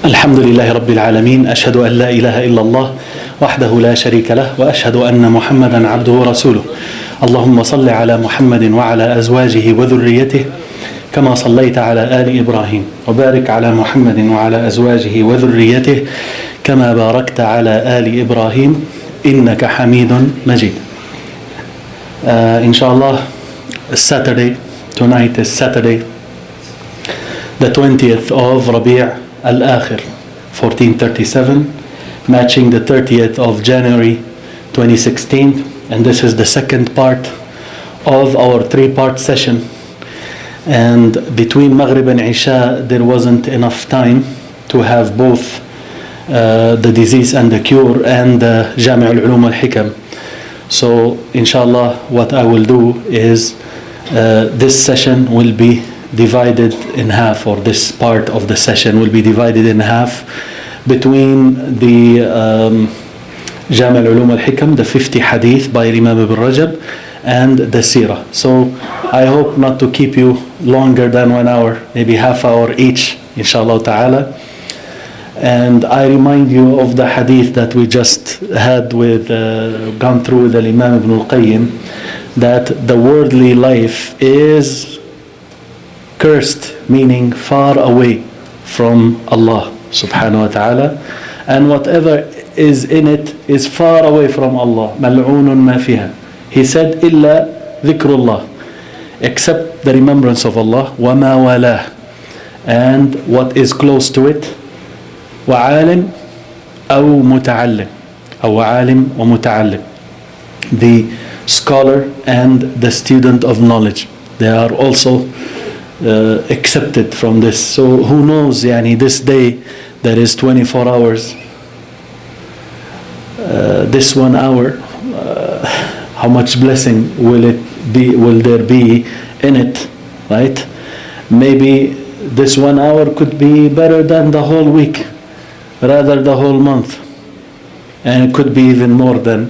الحمد لله رب العالمين، أشهد أن لا إله إلا الله وحده لا شريك له، وأشهد أن محمدا عبده ورسوله. اللهم صل على محمد وعلى أزواجه وذريته كما صليت على آل إبراهيم، وبارك على محمد وعلى أزواجه وذريته كما باركت على آل إبراهيم إنك حميد مجيد. Inshallah, Saturday, tonight is Saturday, the 20th of Rabi' al-Akhir, 1437, matching the 30th of January 2016, and this is the second part of our three-part session. And between Maghrib and Isha, there wasn't enough time to have both the disease and the cure and the Jامع العلوم والحكم. So inshallah, what I will do is this session will be divided in half, or this part of the session will be divided in half between the Jami' al-Ulum al-Hikam, the 50 Hadith by Imam ibn Rajab, and the Seerah. So I hope not to keep you longer than 1 hour, maybe half hour each, inshallah ta'ala. And I remind you of the hadith that we just had with, gone through with Imam ibn al-Qayyim, that the worldly life is cursed, meaning far away from Allah subhanahu wa ta'ala, and whatever is in it is far away from Allah. مَلْعُونٌ مَا فِيهَا. He said, إِلَّا ذِكْرُ اللَّهِ, except the remembrance of Allah, وَمَا وَلَاهُ, and what is close to it, وعالم أو متعلم أو عالم ومتعلم, the scholar and the student of knowledge, they are also accepted from this. So who knows, yani this day there is 24 hours, this 1 hour, how much blessing will there be in it, right? Maybe this 1 hour could be better than the whole week, rather the whole month, and it could be even more than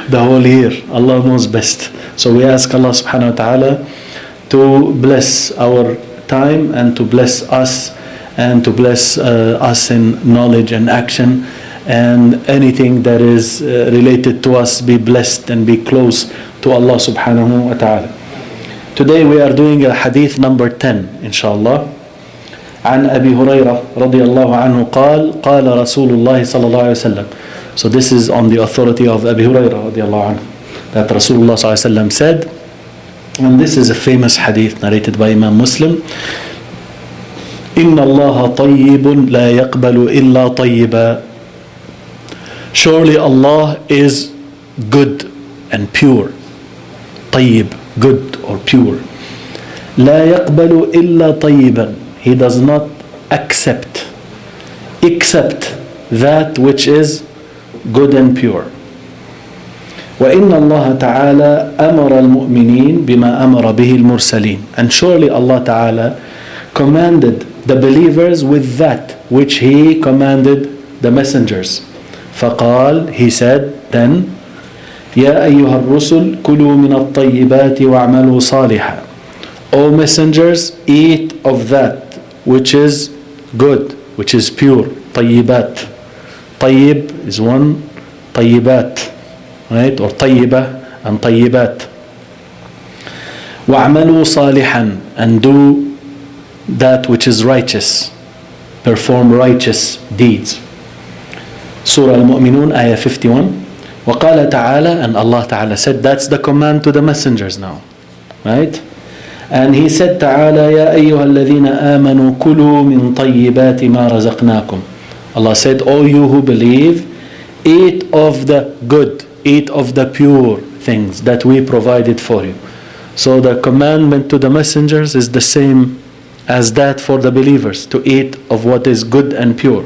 the whole year. Allah knows best. So we ask Allah subhanahu wa ta'ala to bless our time and to bless us and to bless us in knowledge and action, and anything that is related to us be blessed and be close to Allah subhanahu wa ta'ala. Today we are doing a hadith number 10 inshallah. عن أبي هريرة رضي الله عنه قال قال رسول الله صلى الله عليه وسلم. So this is on the authority of Abi Hurairah رضي الله عنه, that Rasulullah صلى الله عليه وسلم said, and this is a famous hadith narrated by Imam Muslim, إن الله طيب لا يقبل إلا طيبا. Surely Allah is good and pure. طيب, good or pure. لا يقبل إلا طيبا. He does not accept except that which is good and pure. وَإِنَّ اللَّهَ تَعَالَى أَمَرَ الْمُؤْمِنِينَ بِمَا أَمَرَ بِهِ الْمُرْسَلِينَ. And surely Allah Ta'ala commanded the believers with that which He commanded the messengers. فَقَالَ, He said then, يَا أَيُّهَا الرُّسُلُ كُلُوا مِنَ الطَّيِّبَاتِ وَاعْمَلُوا صَالِحًا. O messengers, eat of that which is good, which is pure. طيبات. طيب is one, طيبات, right? Or طيبة and طيبات. وَاعْمَلُوا صَالِحًا, and do that which is righteous. Perform righteous deeds. Surah Al-Mu'minun, ayah 51. وَقَالَ تَعَالَى, and Allah Ta'ala said, that's the command to the messengers now, right? And He said, تعالى يا أيها الذين آمنوا كلوا من طيبات ما رزقناكم. Allah said, O you who believe, eat of the good, eat of the pure things that we provided for you. So the commandment to the messengers is the same as that for the believers, to eat of what is good and pure.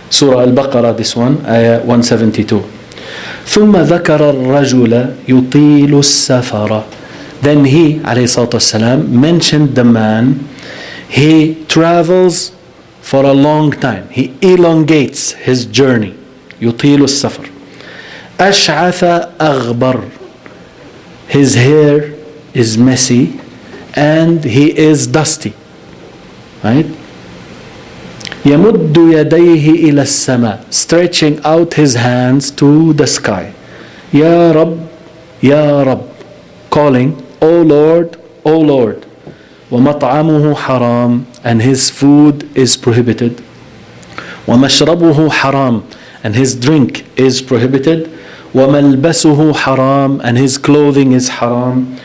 Surah Al-Baqarah, this one, ayah 172. ثم ذكر الرجل يطيل السفر. Then he, alayhi salatu wasalam, mentioned the man, he travels for a long time. He elongates his journey. يطيل السفر. أشعث أغبر. His hair is messy and he is dusty. Right? يمد يديه إلى السماء, stretching out his hands to the sky. يا رب يا رب, calling, O Lord, O Lord. ومطعمه حرام, and his food is prohibited. ومشربه حرام, and his drink is prohibited. وملبسه حرام, and his clothing is haram.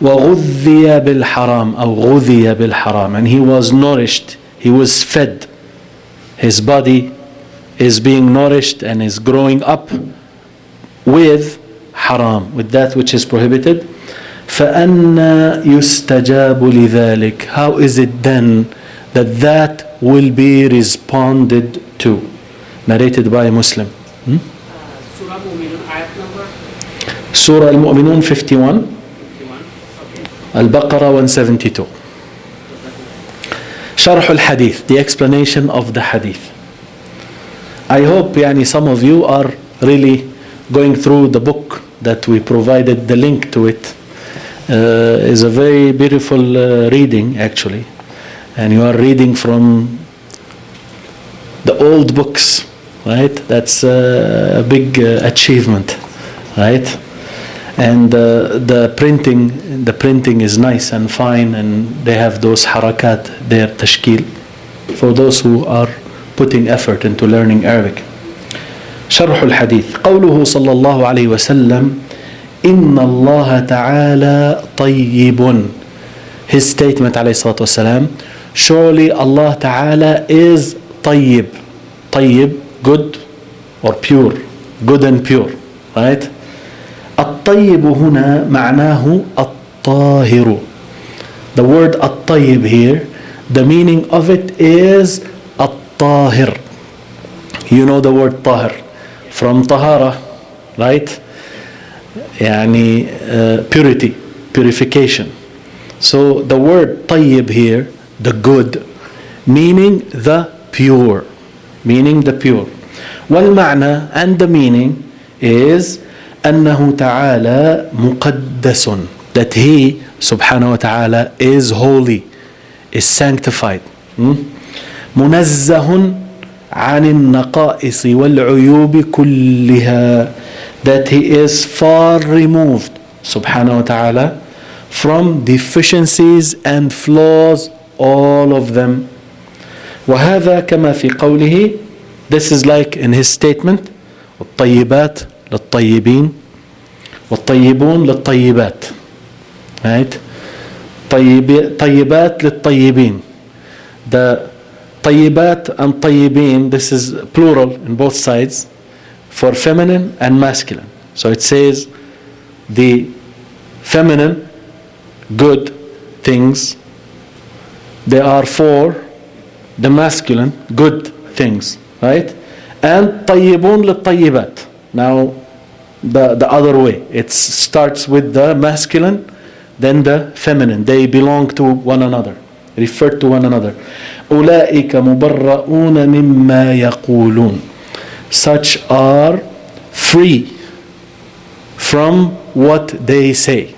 وغذي بالحرام, أو غذي بالحرام, and he was nourished, he was fed. His body is being nourished and is growing up with haram, with that which is prohibited. فَأَنَّا يُسْتَجَابُ لِذَلِكَ, how is it then that that will be responded to? Narrated by a Muslim. Surah Mu'minun, ayat number? Surah Al-Mu'minun 51, Al-Baqarah 172. شرح الحديث, the explanation of the hadith. I hope some of you are really going through the book that we provided the link to it. Is a very beautiful reading actually, and you are reading from the old books, right? That's a big achievement, right? And the printing is nice and fine, and they have those harakat there, tashkil, for those who are putting effort into learning Arabic. شرح الحديث, قوله صلى الله عليه وسلم إن الله تعالى طيب. His statement عليه الصلاة والسلام, surely Allah Ta'ala is طيب. طيب, good or pure, good and pure, right? الطيب هنا معناه الطاهر. The word الطيب here, the meaning of it is الطاهر. You know the word طاهر from طهارة, right? Purity, purification. So the word طيب here, the good, meaning the pure, meaning the pure. والمعنى, and the meaning is أنه تعالى مقدس, that he subhanahu wa ta'ala is holy, is sanctified. منزه عن النقائص والعيوب كلها, that he is far removed subhanahu wa ta'ala from deficiencies and flaws, all of them. وهذا كما في قوله, this is like in his statement, الطيبات للطيبين والطيبون للطيبات, right? طيبات للطيبين. The طيبات and طيبين, this is plural in both sides for feminine and masculine. So it says the feminine good things, they are for the masculine good things, right? And طيبون للطيبات. Now the other way, it starts with the masculine, then the feminine. They belong to one another, refer to one another. أولئك مبرؤون مما يقولون, such are free from what they say,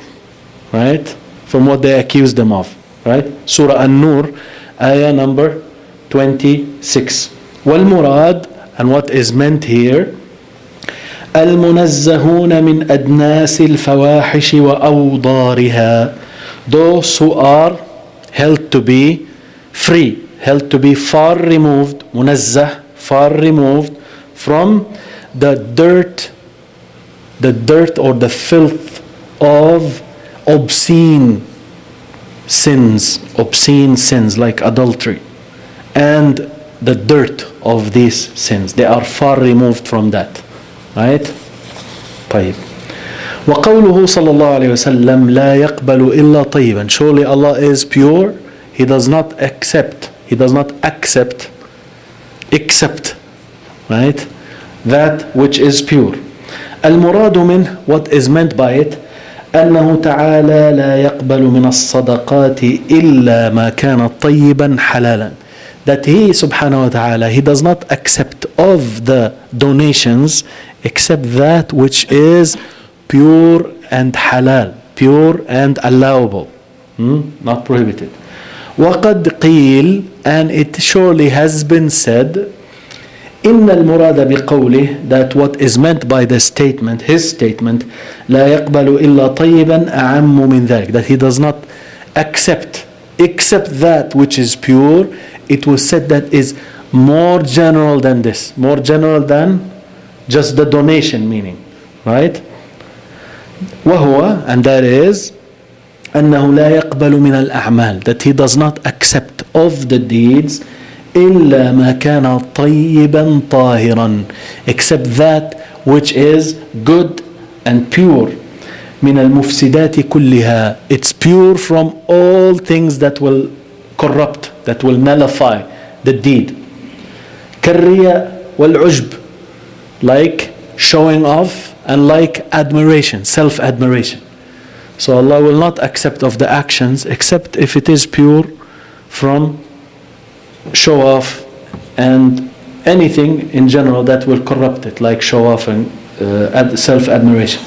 right? From what they accuse them of, right? Surah An-Nur, ayah number 26. والمراد, and what is meant here, المنزهون من أدناس الفواحش وأوضارها, those who are held to be free, held to be far removed, munazzah, far removed from the dirt or the filth of obscene sins like adultery, and the dirt of these sins. They are far removed from that, right? طيب. وقوله صلى الله عليه وسلم لا يقبل إلا طيبا, surely Allah is pure, he does not accept, except, right, that which is pure. المراد منه, what is meant by it, أنه تعالى لا يقبل من الصدقات إلا ما كان طيبا حلالا, that he subhanahu wa ta'ala, he does not accept of the donations except that which is pure and halal, pure and allowable, not prohibited. وقد قيل, and it surely has been said, إن المراد بقوله, that what is meant by the statement, his statement, لا يقبل إلا طيبا أعم من ذلك, that he does not accept except that which is pure. It was said that is more general than this, more general than just the donation meaning, right? وهو, and that is أنه لا يقبل من الأعمال, that he does not accept of the deeds إلا ما كان طيبا طاهرا, except that which is good and pure. من المفسدات كلها, it's pure from all things that will corrupt, that will nullify the deed. كالرياء والعجب, like showing off and like admiration, self-admiration. So Allah will not accept of the actions except if it is pure from show off and anything in general that will corrupt it, like show off and self-admiration.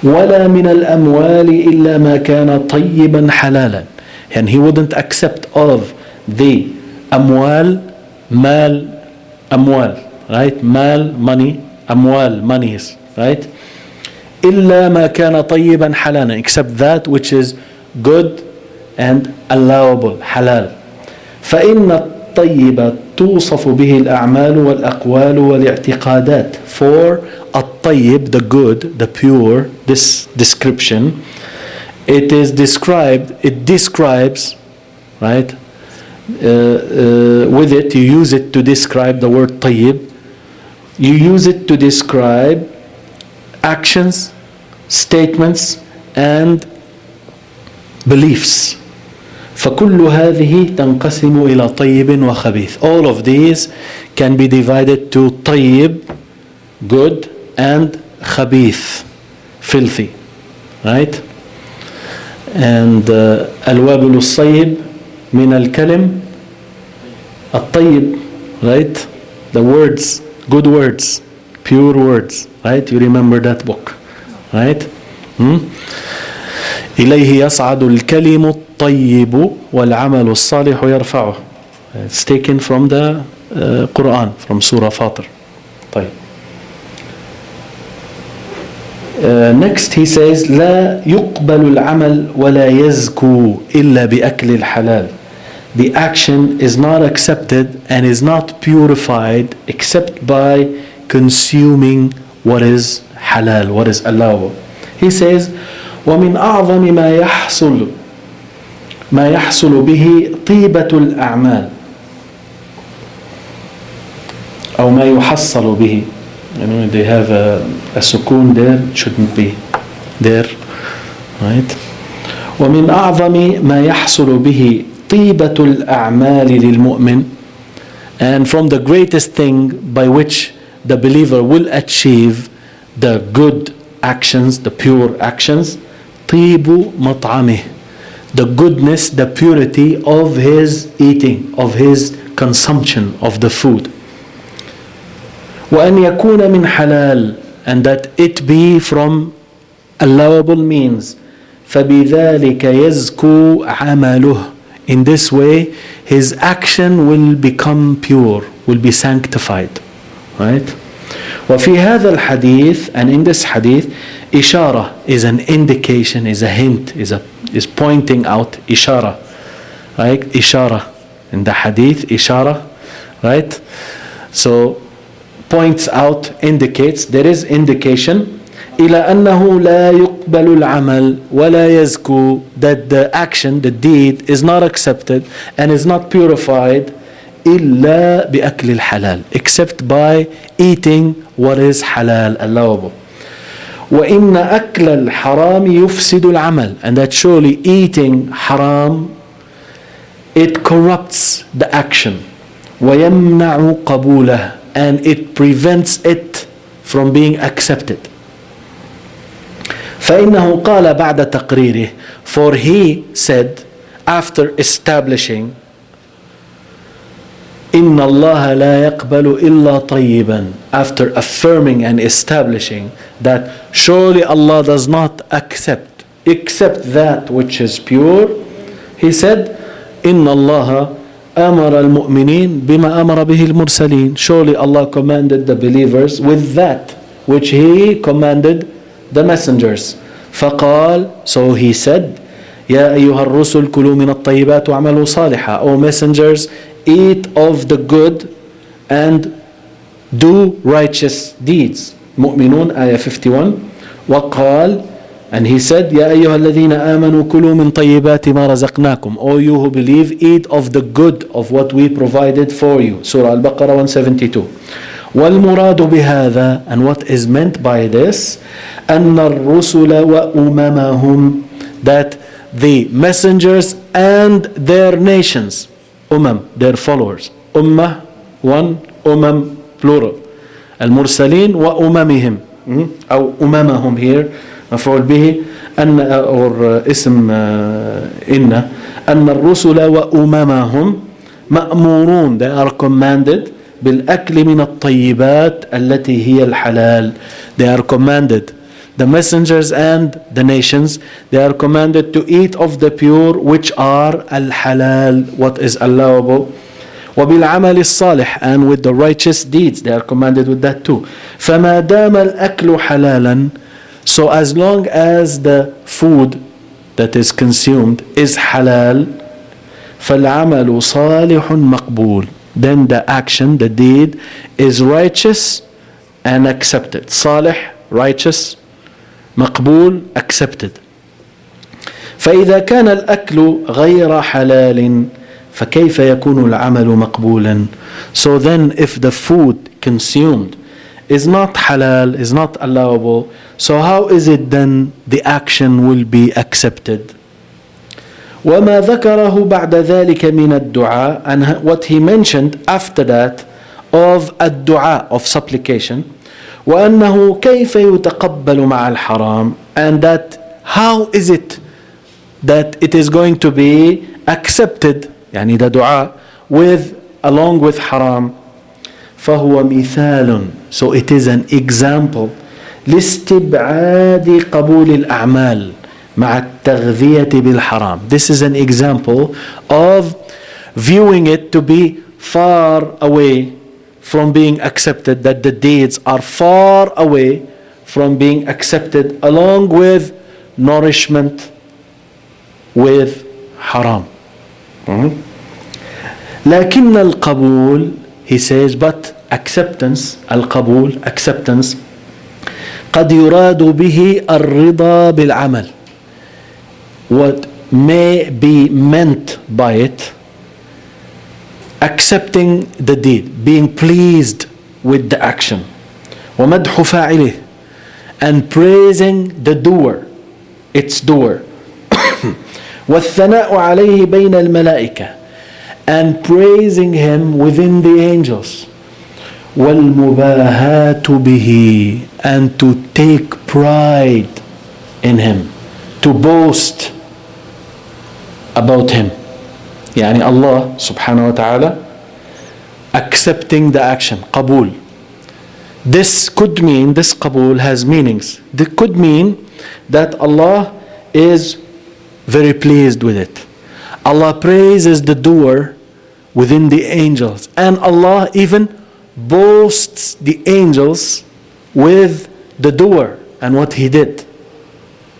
ولا من الأموال إلا ما كان طيبا حلالا, and he wouldn't accept of the أموال, مال, أموال, right? مال, money, أموال, monies, right? إلا ما كان طيبا حلالا, except that which is good and allowable, halal. فإن الطيب توصف به الأعمال والأقوال والاعتقادات. For الطيب, the good, the pure, this description, it is described, it describes, right? With it, you use it to describe the word طيب. You use it to describe actions, statements, and beliefs. فكل هذه تنقسم إلى طيب وخبيث. All of these can be divided to طيب, good, and خبيث, filthy, right? And الوابل الصيب من الكلم الطيب, right? The words, good words, pure words, right? You remember that book, right? إليه يصعد الكلم الطيب والعمل الصالح يرفعه. It's taken from the Quran, from Surah Fatir. طيب. Next he says لا يقبل العمل ولا يزكو إلا بأكل الحلال. The action is not accepted and is not purified except by consuming what is halal, what is allowable. He says ومن أعظم ما يحصل به طيبة الأعمال أو ما يحصل به. You know, they have a سكون there, it shouldn't be there, right? ومن أعظم ما يحصل به طيبة الأعمال للمؤمن, and from the greatest thing by which the believer will achieve the good actions, the pure actions, طيب مطعمه, the goodness, the purity of his eating, of his consumption of the food. وأن يكون من حلال, and that it be from allowable means. فبذلك يزكو عمله. In this way, his action will become pure, will be sanctified, right? وفي هذا الحديث, and in this hadith, إشارة is an indication, is a hint, is pointing out. إشارة, right? إشارة in the hadith, إشارة, right? So points out, indicates, there is indication. إلى أنه لا يقبل العمل ولا يزكو, that the action, the deed is not accepted and is not purified إلا بأكل الحلال, except by eating what is halal, allowable. وإن أكل الحرام يفسد العمل, and that surely eating haram, it corrupts the action. ويمنع قبوله, and it prevents it from being accepted. فإنه قال بعد تقريره, for he said after establishing إن الله لا يقبل إلا طيبا, after affirming and establishing that surely Allah does not accept except that which is pure. He said, إن الله أمر المؤمنين بما أمر به المرسلين. Surely Allah commanded the believers with that which He commanded the messengers. فقال, so He said, يا أيها الرسل كلوا من الطيبات وعملوا صالحا. O messengers, eat of the good and do righteous deeds. مؤمنون آية 51. وقال, and he said, يا أيها الذين آمنوا كلوا من طيبات ما رزقناكم. O you who believe, eat of the good of what we provided for you. Surah Al-Baqarah 172. والمراد بهذا, and what is meant by this, أن الرسل وأممهم, that the messengers and their nations, their followers, one, plural, المرسلين وأممهم, أو أممهم here مفعول به أن or اسم إن أن الرسل وأممهم مأمورون, they are commanded بالأكل من الطيبات التي هي الحلال. They are commanded, the messengers and the nations, they are commanded to eat of the pure which are al-halal, what is allowable. وبالعمل الصالح, and with the righteous deeds, they are commanded with that too. فما دام الأكل حلالا, so as long as the food that is consumed is halal, فالعمل صالح مقبول, then the action, the deed is righteous and accepted. صالح, righteous, مقبول, accepted. فإذا كان الأكل غير حلال فكيف يكون العمل مقبولا. So then if the food consumed is not halal, is not allowable, so how is it then the action will be accepted? وما ذكره بعد ذلك من الدعاء, and what he mentioned after that of الدعاء, of supplication, وأنه كيف يتقبل مع الحرام, and that how is it that it is going to be accepted, يعني the dua, with along with haram. فهو مثال, so it is an example لاستبعاد قبول الأعمال مع التغذية بالحرام. This is an example of viewing it to be far away from being accepted, that the deeds are far away from being accepted along with nourishment with haram. لكن القبول, he says, but acceptance, القبول, acceptance, قد يراد به الرضا بالعمل. What may be meant by it, accepting the deed, being pleased with the action, ومدح فاعله, and praising the doer, its doer, والثناء عليه بين الملائكة, and praising him within the angels, والمباهاة به, and to take pride in him, to boast about him. يعني Allah subhanahu wa ta'ala accepting the action, qabul. This could mean, this qabul has meanings. It could mean that Allah is very pleased with it. Allah praises the doer within the angels, and Allah even boasts the angels with the doer and what he did.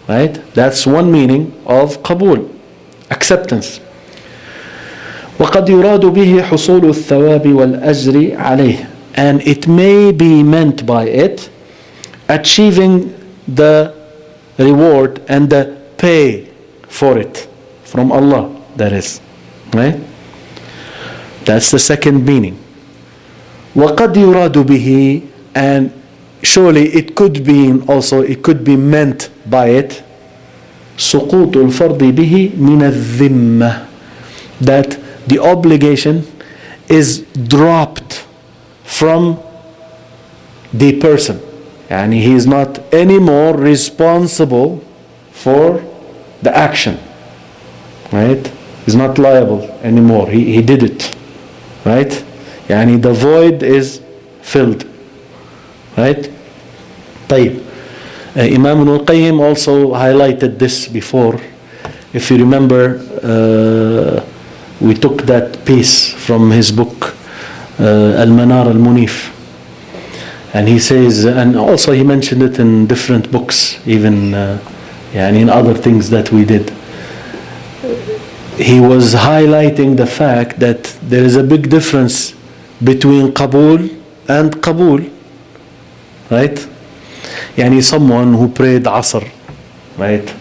Right? That's one meaning of qabul, acceptance. وقد يراد به حصول الثواب والأجر عليه, and it may be meant by it achieving the reward and the pay for it from Allah, that is, right? That's the second meaning. وقد يراد به, and surely it could be also, it could be meant by it سقوط الفرض به من الذمة, that the obligation is dropped from the person, and he is not anymore responsible for the action, right? He's not liable anymore, he did it, right? يعني the void is filled, right? طيب, Imam al-Qayyim also highlighted this before. If you remember, we took that piece from his book, Al-Manar Al-Munif. And he says, and also he mentioned it in different books, even in other things that we did. He was highlighting the fact that there is a big difference between qabul and qabul, right? Someone who prayed Asr, right?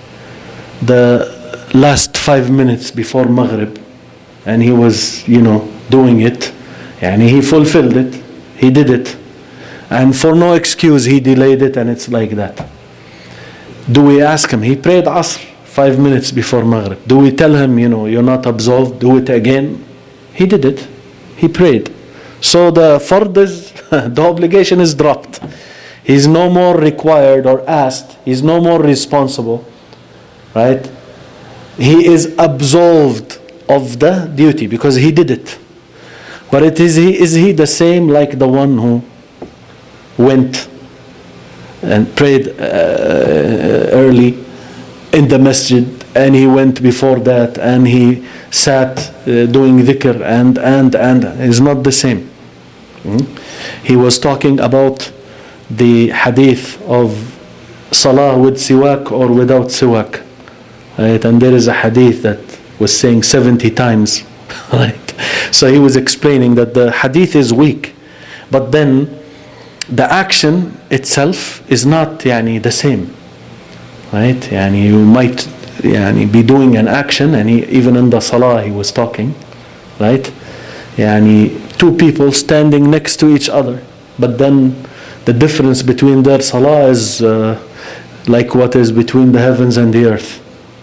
The last 5 minutes before Maghrib, and he was, doing it, he fulfilled it, he did it, and for no excuse he delayed it, and it's like that. Do we ask him? He prayed Asr 5 minutes before Maghrib. Do we tell him, you're not absolved, do it again? He did it. He prayed. So the fard is, the obligation is dropped. He's no more required or asked. He's no more responsible. Right? He is absolved of the duty because he did it. But is he the same like the one who went and prayed early in the masjid, and he went before that, and he sat doing dhikr, and is not the same. He was talking about the hadith of salah with siwak or without siwak, right? And there is a hadith that was saying 70 times, right? So he was explaining that the hadith is weak, but then the action itself is not the same. Right? You might be doing an action, and even in the salah he was talking, right? Two people standing next to each other, but then the difference between their salah is like what is between the heavens and the earth,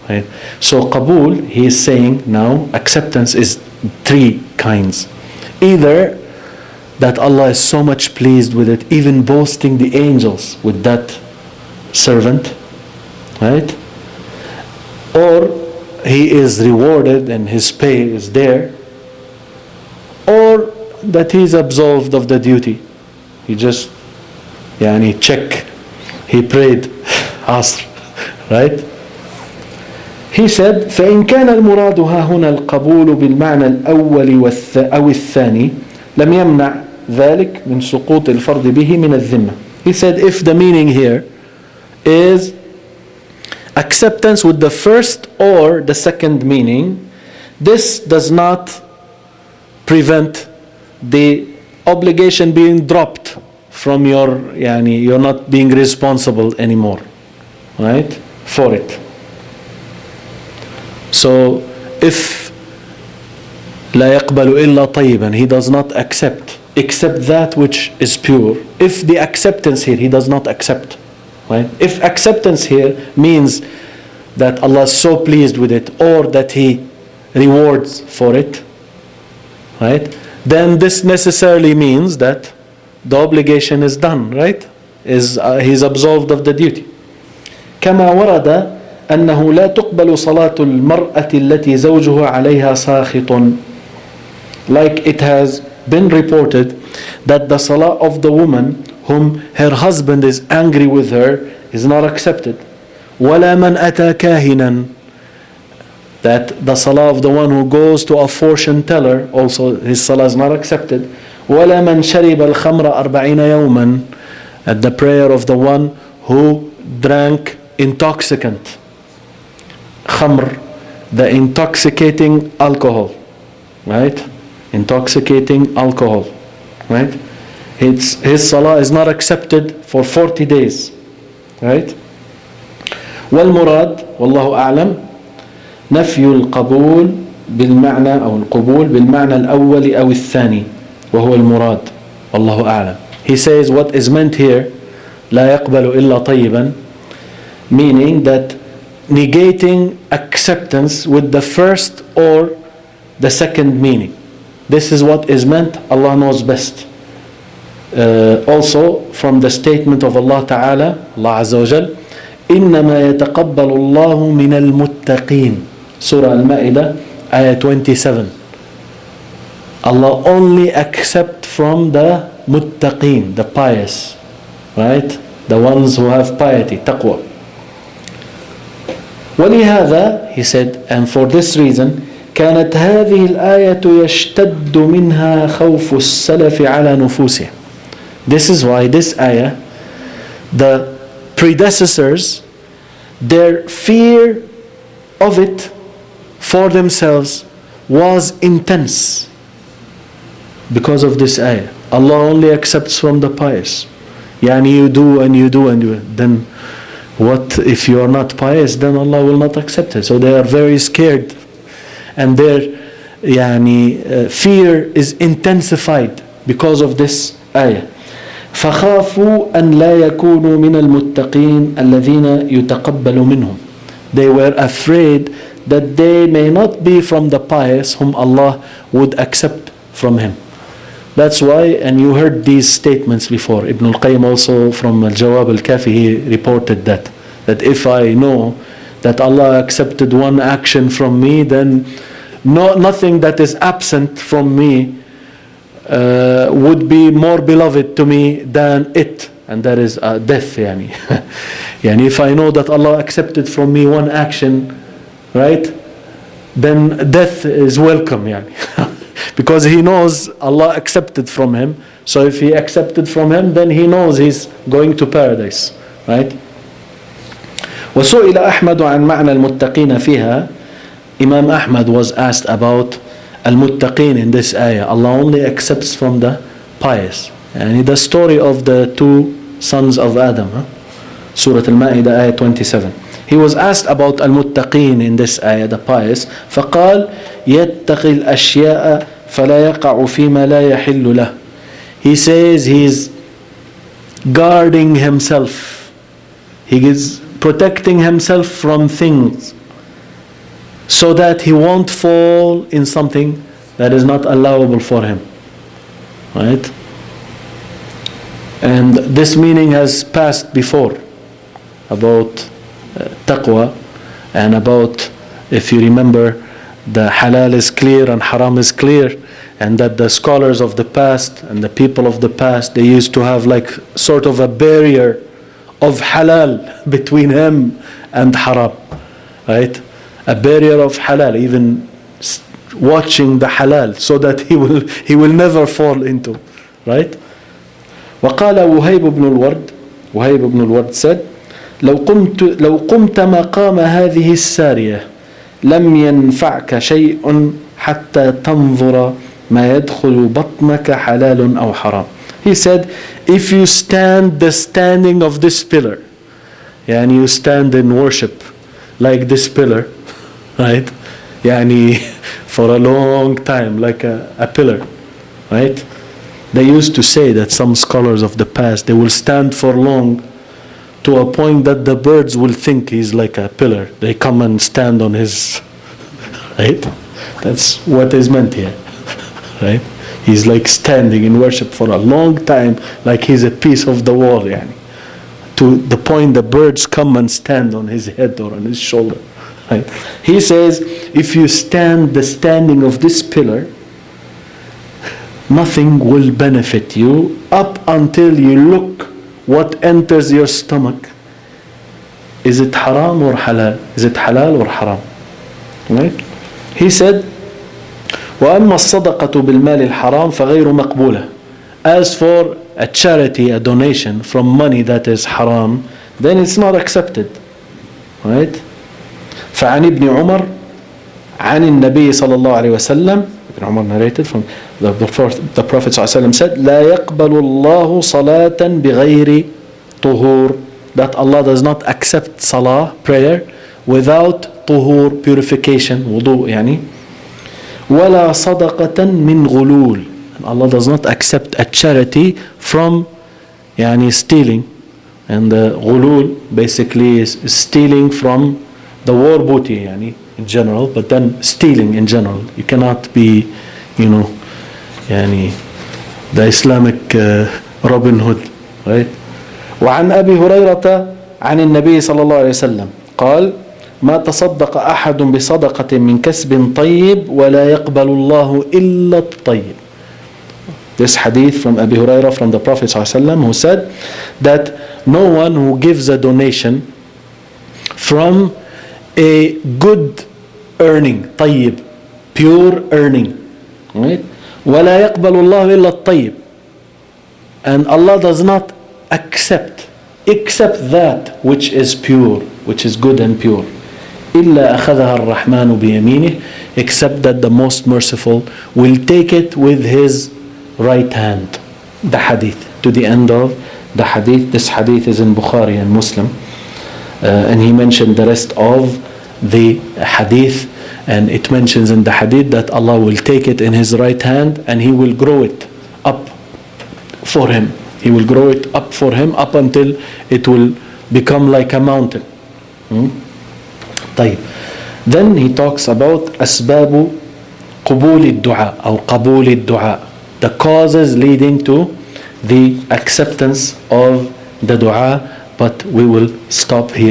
right? So qabul, he is saying now, acceptance is 3 kinds. Either that Allah is so much pleased with it, even boasting the angels with that servant, right? Or he is rewarded and his pay is there, or that he is absolved of the duty. He just check, he prayed Asr, right? He said فإن كان المراد ها هنا القبول بالمعنى الأول أو الثاني لم يمنع ذلك من سقوط الفرد به من الذمة. He said if the meaning here is acceptance with the first or the second meaning, this does not prevent the obligation being dropped from your, you're not being responsible anymore, right, for it. So if لا يقبل إلا طيبا, he does not accept except that which is pure. If the acceptance here, he does not accept. Right? If acceptance here means that Allah is so pleased with it, or that He rewards for it, right? Then this necessarily means that the obligation is done, right? He's absolved of the duty. كما ورد أنه لا تقبل صلاة المرأة التي زوجها عليها ساخط. Like it has been reported that the salah of the woman whom her husband is angry with her is not accepted. وَلَا مَنْ أَتَى كَاهِنًا, that the salah of the one who goes to a fortune teller, also his salah is not accepted. وَلَا مَنْ شَرِبَ الْخَمْرَ 40 يَوْمًا, at the prayer of the one who drank intoxicant. Khamr, the intoxicating alcohol, right? Intoxicating alcohol, right? His salah is not accepted for 40 days, right? والمراد والله أعلم نفي القبول بالمعنى أو القبول بالمعنى الأول أو الثاني وهو المراد والله أعلم. He says what is meant here لا يقبل إلا طيبا, meaning that negating acceptance with the first or the second meaning. This is what is meant. Allah knows best. Also from the statement of Allah Ta'ala, Allah Azza wa Jal, إنما يتقبل الله من المتقين, Surah Al-Ma'idah, ayah 27. Allah only accept from the muttaqeen, the pious, right? The ones who have piety, taqwa. ولهذا, he said, and for this reason, كانت هذه الآية يشتد منها خوف السلف على نفوسهم. This is why this ayah, the predecessors, their fear of it for themselves was intense because of this ayah. Allah only accepts from the pious. Yani you do and you do and you, then what if you are not pious? Then Allah will not accept it. So they are very scared, and their fear is intensified because of this ayah. فخافوا أن لا يكونوا من المتقين الذين يتقبل منهم. They were afraid that they may not be from the pious whom Allah would accept from him. That's why, and you heard these statements before. Ibn al-Qayyim also from Al-Jawab al-Kafi, he reported that if I know that Allah accepted one action from me, then nothing that is absent from me would be more beloved to me than it, and that is death. If I know that Allah accepted from me one action, right, then death is welcome. Because he knows Allah accepted from him. So if he accepted from him, then he knows he's going to paradise, right? وسئل أحمد عن معنى المتقين فيها. Imam Ahmad was asked about al-muttaqin in this ayah. Allah only accepts from the pious. And the story of the two sons of Adam, Surah Al-Ma'idah, ayah 27. He was asked about al-muttaqin in this ayah, the pious. فقال يتقي الأشياء فلا يقع فيما لا يحل له. He says he's guarding himself. He is protecting himself from things so that he won't fall in something that is not allowable for him. Right? And this meaning has passed before about taqwa, and about, if you remember, the halal is clear and haram is clear, and that the scholars of the past and the people of the past, they used to have like sort of a barrier of halal between him and haram, right? A barrier of halal, even watching the halal, so that he will never fall into, right? وقال وهيب بن الورد said, لو قمت مقام هذه السارية لم ينفعك شيء حتى تنظر ما يدخل بطنك حلال أو حرام. He said, if you stand the standing of this pillar, you stand in worship like this pillar, right? For a long time, like a pillar, right? They used to say that some scholars of the past, they will stand for long to a point that the birds will think he's like a pillar. They come and stand on his, right? That's what is meant here, right? He's like standing in worship for a long time, like he's a piece of the wall, to the point the birds come and stand on his head or on his shoulder, right? He says, if you stand the standing of this pillar, nothing will benefit you up until you look what enters your stomach. Is it haram or halal? Is it halal or haram? Right? He said, وَأَمَّا الصَّدَقَةُ بِالْمَالِ الْحَرَامِ فَغَيْرُ مَقْبُولَةٍ. As for a charity, a donation from money that is haram, then it's not accepted. Right? فعن ابن عمر عن النبي صلى الله عليه وسلم, Ibn Umar narrated from the Prophet صلى الله عليه وسلم said, لا يقبل الله صلاة بغير طهور. That Allah does not accept salah, prayer, without طهور, purification, wudu ولا صدقة من غلول. And Allah does not accept a charity from stealing. And the غلول basically is stealing from the war booty in general, but then stealing in general. You cannot be the Islamic Robin Hood, right? وعن أبي هريرة عن النبي صلى الله عليه وسلم قال ما تصدق أحد بصدقة من كسب طيب ولا يقبل الله إلا الطيب. This hadith from Abu Hurairah from the Prophet ﷺ, who said that no one who gives a donation from a good earning, طيب, pure earning, right? ولا يقبل الله إلا الطيب, and Allah does not accept except that which is pure, which is good and pure. إلا أخذها الرحمن بيمينه, except that the most merciful will take it with his right hand. The hadith, to the end of the hadith. This hadith is in Bukhari and Muslim, and he mentioned the rest of the hadith, and it mentions in the hadith that Allah will take it in his right hand and he will grow it up for him. He will grow it up for him up until it will become like a mountain. طيب. Then he talks about أسباب قبول الدعاء أو قبول الدعاء, the causes leading to the acceptance of the dua, but we will stop here.